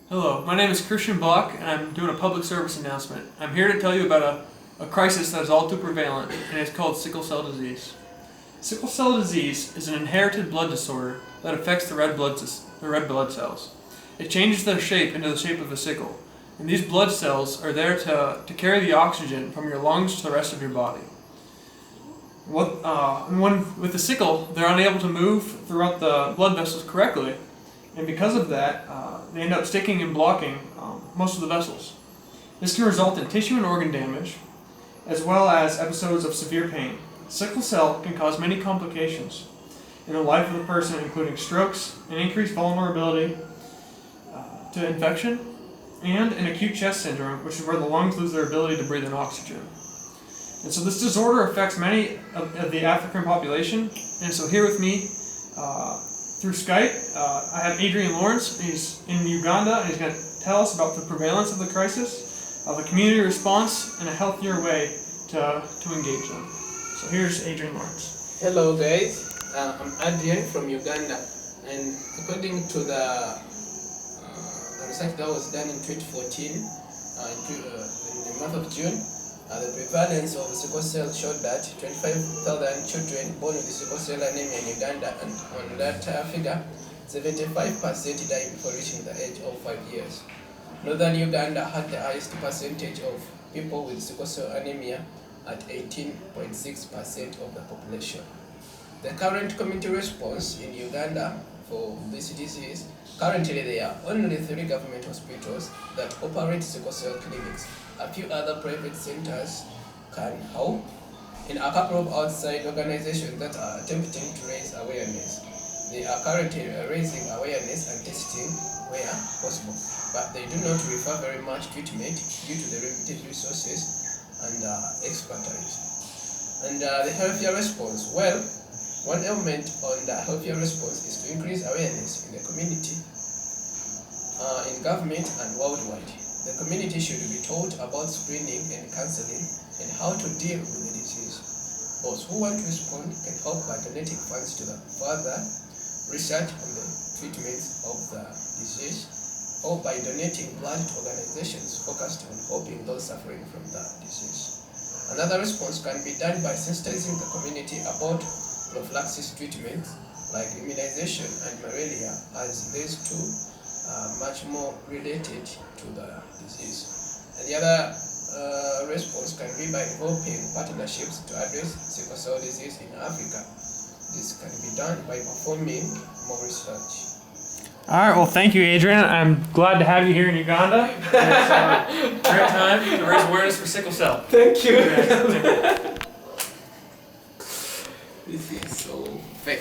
Hello, my name is Christian Block, and I'm doing a public service announcement. I'm here to tell you about a crisis that is all too prevalent, and it's called sickle cell disease. Sickle cell disease is an inherited blood disorder that affects the red blood cells. It changes their shape into the shape of a sickle, and these blood cells are there to carry the oxygen from your lungs to the rest of your body. With the sickle, they're unable to move throughout the blood vessels correctly, and because of that, they end up sticking and blocking most of the vessels. This can result in tissue and organ damage, as well as episodes of severe pain. Sickle cell can cause many complications in the life of the person, including strokes, an increased vulnerability to infection, and an acute chest syndrome, which is where the lungs lose their ability to breathe in oxygen. And so this disorder affects many of the African population. And so here with me through Skype, I have Adrian Lawrence. He's in Uganda, and he's going to tell us about the prevalence of the crisis, the community response, and a healthier way to engage them. So here's Adrian Lawrence. Hello guys, I'm Adrian from Uganda, and according to the research that was done in 2014, in the month of June, the prevalence of sickle cell showed that 25,000 children born with sickle cell anemia in Uganda, and on that figure, 75% died before reaching the age of 5 years. Northern Uganda had the highest percentage of people with sickle cell anemia at 18.6% of the population. The current community response in Uganda for this disease, currently there are only 3 government hospitals that operate sickle cell clinics. A few other private centers can help, in a couple of outside organizations that are attempting to raise awareness. They are currently raising awareness and testing where possible, but they do not refer very much treatment due to the limited resources and expertise. And the healthier response, well, one element on the healthier response is to increase awareness in the community, in government and worldwide. The community should be taught about screening and counseling and how to deal with the disease. Those who want to respond can help by donating funds to the further research on the treatment of the disease, or by donating blood to organizations focused on helping those suffering from the disease. Another response can be done by sensitizing the community about prophylaxis treatments like immunization and malaria, as these two are much more related to the disease. And the other response can be by developing partnerships to address sickle cell disease in Africa. This can be done by performing more research. All right, well, thank you, Adrian. I'm glad to have you here in Uganda. It's a great time to raise awareness for sickle cell. Thank you. Yeah. This is so fake.